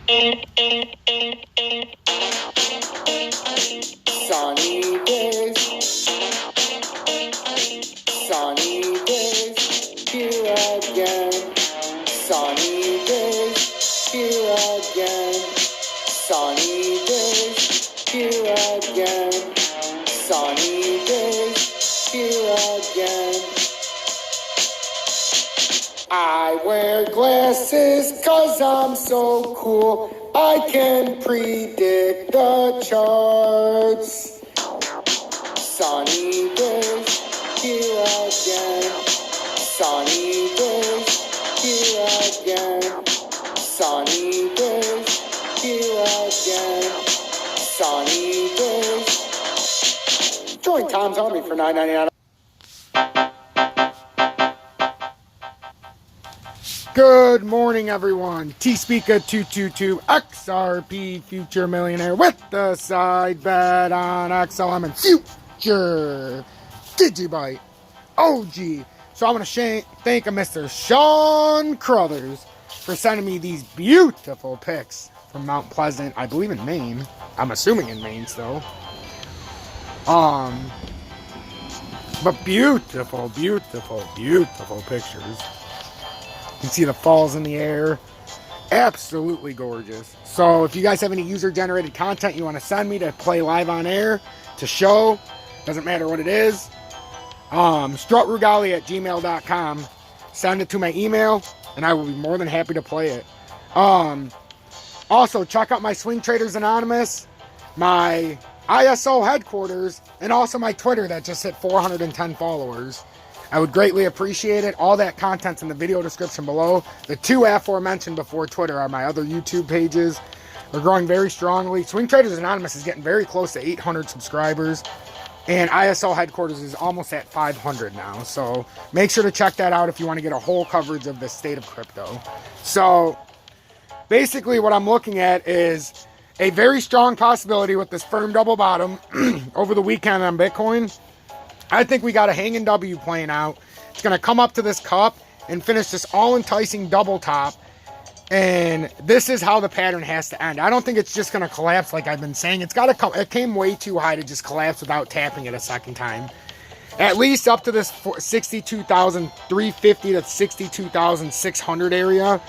Sunny days, sunny days, here again. Sunny days, here again. Sunny days, here again. Sunny days, here again. I wear glasses 'cause I'm so cool. I can predict the charts. Sunny days, here again. Sunny days, here again. Sunny days, here again. Sunny days. Join Tom's Army for $9.99. Good morning, everyone. T-Speaker 222 XRP Future Millionaire with the side bet on XLM and Future Digibyte OG. So I want to thank a Mr. Sean Crothers for sending me these beautiful pics from Mount Pleasant, I believe in Maine. I'm assuming in Maine still. But beautiful, beautiful, beautiful pictures. You can see the falls in the air. Absolutely gorgeous. So if you guys have any user-generated content you want to send me to play live on air, to show, doesn't matter what it is, strutrugali@gmail.com. Send it to my email, and I will be more than happy to play it. Also, check out my Swing Traders Anonymous, my ISO headquarters, and also my Twitter that just hit 410 followers. I would greatly appreciate it. All that content's in the video description below. The two aforementioned before Twitter are my other YouTube pages. They're growing very strongly. Swing Traders Anonymous is getting very close to 800 subscribers. And ISO headquarters is almost at 500 now. So make sure to check that out if you want to get a whole coverage of the state of crypto. So basically what I'm looking at is a very strong possibility with this firm double bottom over the weekend on Bitcoin. I think we got a hanging W playing out. It's going to come up to this cup and finish this all-enticing double top. And this is how the pattern has to end. I don't think it's just going to collapse like I've been saying. It's got to come. It came way too high to just collapse without tapping it a second time. At least up to this 62,350 to 62,600 area.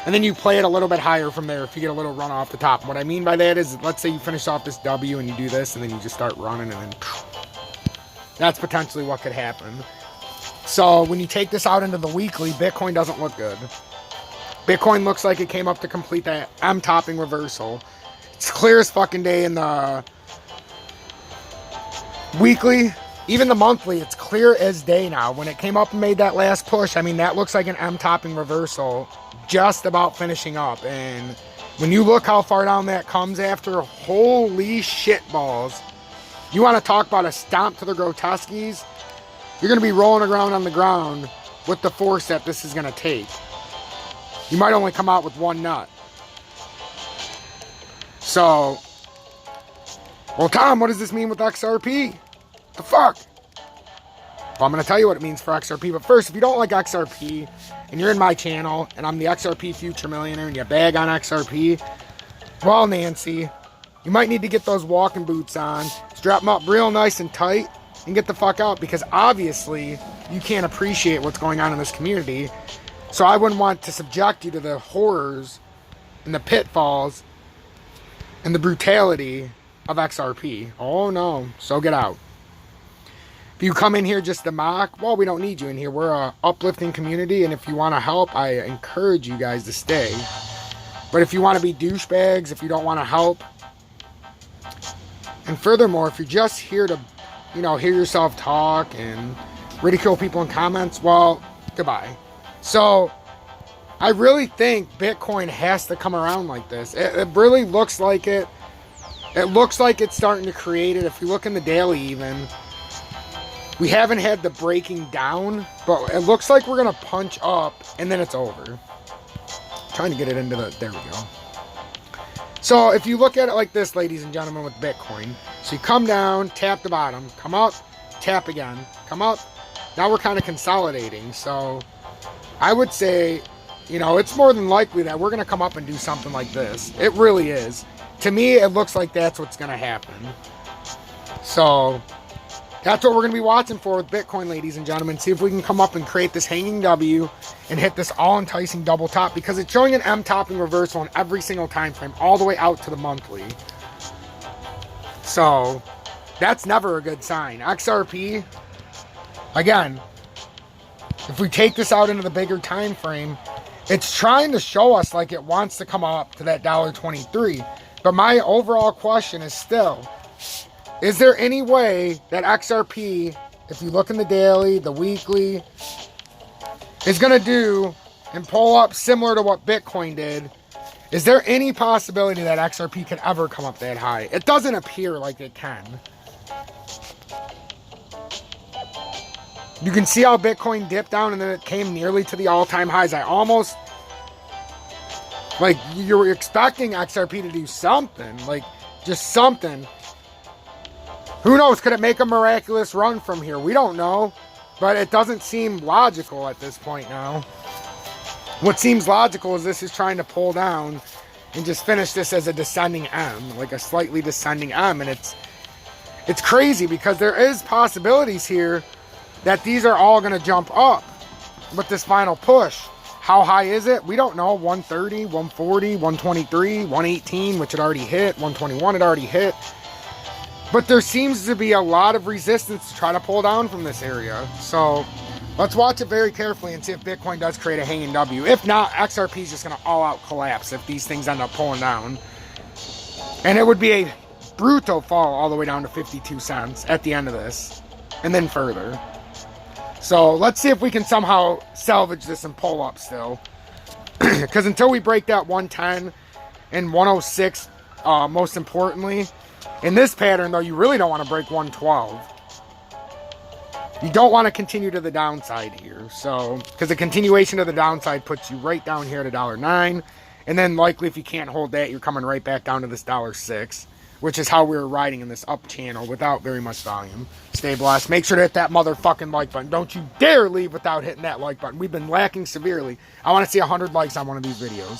And then you play it a little bit higher from there if you get a little run off the top. What I mean by that is, let's say you finish off this W and you do this, and then you just start running, and then that's potentially what could happen. So when you take this out into the weekly, Bitcoin doesn't look good. Bitcoin looks like it came up to complete that M-topping reversal. It's clear as fucking day in the weekly. Even the monthly, it's clear as day now. When it came up and made that last push, I mean, that looks like an M-topping reversal just about finishing up. And when you look how far down that comes after, holy shit balls. You want to talk about a stomp to the Groteskies? You're going to be rolling around on the ground with the force that this is going to take. You might only come out with one nut. So, well, Tom, what does this mean with XRP? The fuck? Well, I'm going to tell you what it means for XRP. But first, if you don't like XRP, and you're in my channel, and I'm the XRP Future Millionaire, and you bag on XRP, well, Nancy, you might need to get those walking boots on, strap them up real nice and tight, and get the fuck out, because obviously you can't appreciate what's going on in this community. So I wouldn't want to subject you to the horrors and the pitfalls and the brutality of XRP. Oh no, so get out. If you come in here just to mock, well, we don't need you in here. We're a uplifting community, and if you want to help, I encourage you guys to stay. But if you want to be douchebags, if you don't want to help, and furthermore, if you're just here to, hear yourself talk and ridicule people in comments, well, goodbye. So, I really think Bitcoin has to come around like this. It really looks like it. It looks like it's starting to create it. If you look in the daily even, we haven't had the breaking down, but it looks like we're going to punch up, and then it's over. Trying to get it into there we go. So if you look at it like this, ladies and gentlemen, with Bitcoin, so you come down, tap the bottom, come up, tap again, come up. Now we're kind of consolidating. So I would say, you know, it's more than likely that we're going to come up and do something like this. It really is. To me, it looks like that's what's going to happen. So that's what we're going to be watching for with Bitcoin, ladies and gentlemen. See if we can come up and create this hanging W and hit this all-enticing double top, because it's showing an M topping reversal in every single time frame, all the way out to the monthly. So that's never a good sign. XRP, again, if we take this out into the bigger time frame, it's trying to show us like it wants to come up to that $1.23. But my overall question is still, is there any way that XRP, if you look in the daily, the weekly, is going to do and pull up similar to what Bitcoin did? Is there any possibility that XRP can ever come up that high? It doesn't appear like it can. You can see how Bitcoin dipped down and then it came nearly to the all-time highs. I almost, like, you were expecting XRP to do something, like, just something. Who knows? Could it make a miraculous run from here? We don't know, but it doesn't seem logical at this point now. What seems logical is this is trying to pull down and just finish this as a descending M, like a slightly descending M, and it's crazy because there is possibilities here that these are all going to jump up with this final push. How high is it? We don't know. 130, 140, 123, 118, which it already hit. 121, it already hit. But there seems to be a lot of resistance to try to pull down from this area. So let's watch it very carefully and see if Bitcoin does create a hanging W. If not, XRP is just going to all out collapse if these things end up pulling down. And it would be a brutal fall all the way down to 52 cents at the end of this. And then further. So let's see if we can somehow salvage this and pull up still. Because until we break that 110 and 106, most importantly, in this pattern though, you really don't want to break 112. You don't want to continue to the downside here. So, because the continuation of the downside puts you right down here to $1.09. And then likely if you can't hold that, you're coming right back down to this $1.06. Which is how we were riding in this up channel without very much volume. Stay blessed. Make sure to hit that motherfucking like button. Don't you dare leave without hitting that like button. We've been lacking severely. I want to see 100 likes on one of these videos.